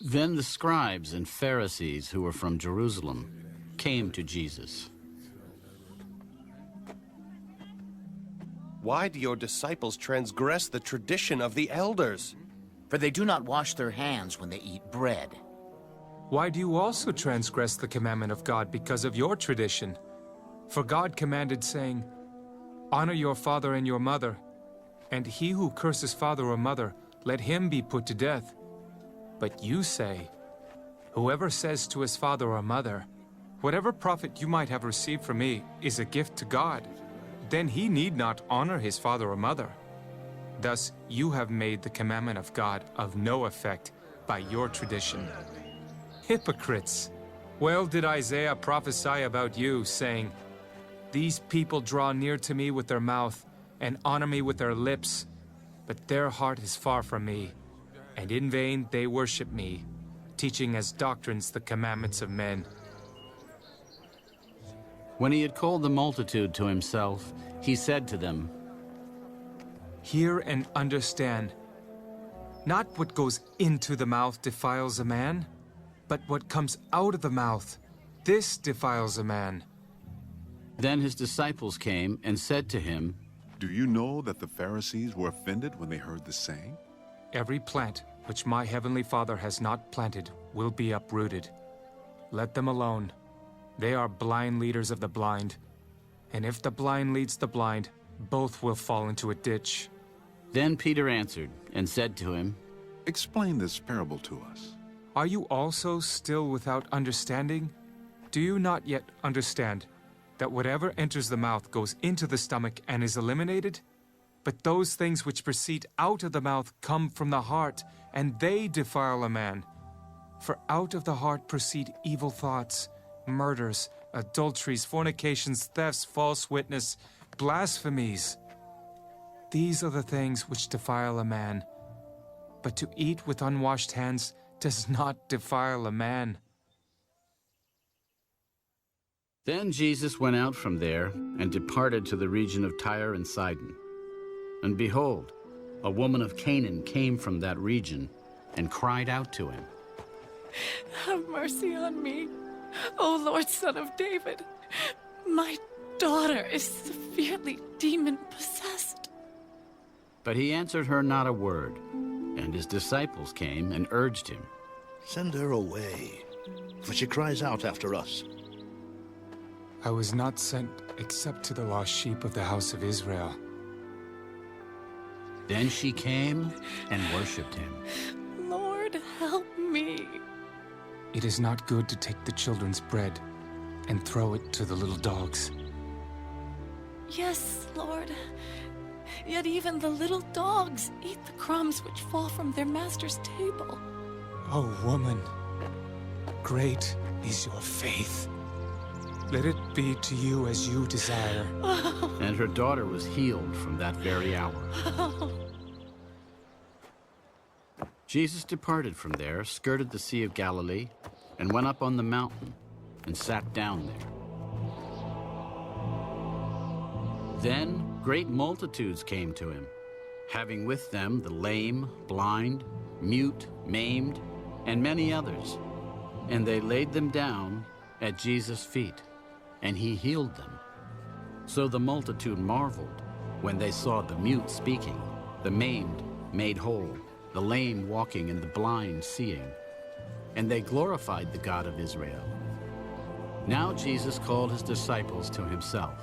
Then the scribes and Pharisees who were from Jerusalem came to Jesus. Why do your disciples transgress the tradition of the elders? For they do not wash their hands when they eat bread. Why do you also transgress the commandment of God because of your tradition? For God commanded, saying, "Honor your father and your mother, and he who curses father or mother, let him be put to death." But you say, "Whoever says to his father or mother, 'Whatever profit you might have received from me is a gift to God,' then he need not honor his father or mother. Thus you have made the commandment of God of no effect by your tradition. Hypocrites! Well did Isaiah prophesy about you, saying, 'These people draw near to me with their mouth and honor me with their lips, but their heart is far from me, and in vain they worship me, teaching as doctrines the commandments of men.'" When he had called the multitude to himself, he said to them, "Hear and understand. Not what goes into the mouth defiles a man, but what comes out of the mouth, this defiles a man." Then his disciples came and said to him, "Do you know that the Pharisees were offended when they heard this saying?" "Every plant which my heavenly Father has not planted will be uprooted. Let them alone. They are blind leaders of the blind. And if the blind leads the blind, both will fall into a ditch." Then Peter answered and said to him, Explain this parable to us. "Are you also still without understanding? Do you not yet understand that whatever enters the mouth goes into the stomach and is eliminated? But those things which proceed out of the mouth come from the heart, and they defile a man. For out of the heart proceed evil thoughts, murders, adulteries, fornications, thefts, false witness, blasphemies. These are the things which defile a man. But to eat with unwashed hands does not defile a man." Then Jesus went out from there and departed to the region of Tyre and Sidon. And behold, a woman of Canaan came from that region and cried out to him, "Have mercy on me, O Lord, Son of David. My daughter is severely demon-possessed." But he answered her not a word, and his disciples came and urged him, "Send her away, for she cries out after us." "I was not sent except to the lost sheep of the house of Israel." Then she came and worshipped him. "Lord, help me." "It is not good to take the children's bread and throw it to the little dogs." "Yes, Lord. Yet even the little dogs eat the crumbs which fall from their master's table." "O woman, great is your faith. Let it be to you as you desire." And her daughter was healed from that very hour. Jesus departed from there, skirted the Sea of Galilee, and went up on the mountain and sat down there. Then great multitudes came to him, having with them the lame, blind, mute, maimed, and many others. And they laid them down at Jesus' feet, and he healed them. So the multitude marveled when they saw the mute speaking, the maimed made whole, the lame walking, and the blind seeing. And they glorified the God of Israel. Now Jesus called his disciples to himself.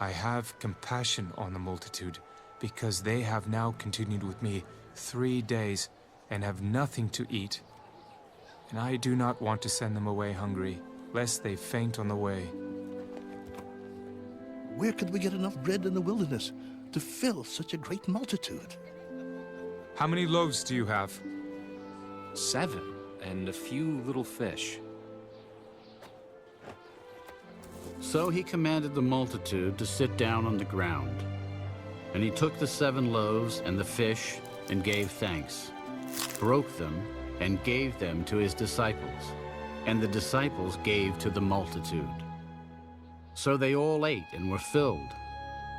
"I have compassion on the multitude, because they have now continued with me 3 days and have nothing to eat. And I do not want to send them away hungry, lest they faint on the way." Where could we get enough bread in the wilderness to fill such a great multitude? "How many loaves do you have?" 7, and a few little fish. So he commanded the multitude to sit down on the ground. And he took the 7 loaves and the fish and gave thanks, broke them, and gave them to his disciples. And the disciples gave to the multitude. So they all ate and were filled.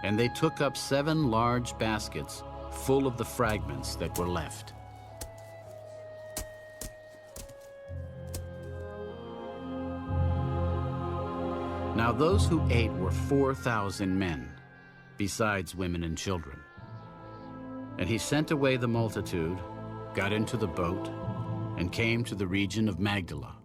And they took up 7 large baskets full of the fragments that were left. Now those who ate were 4,000 men, besides women and children. And he sent away the multitude, got into the boat, and came to the region of Magdala.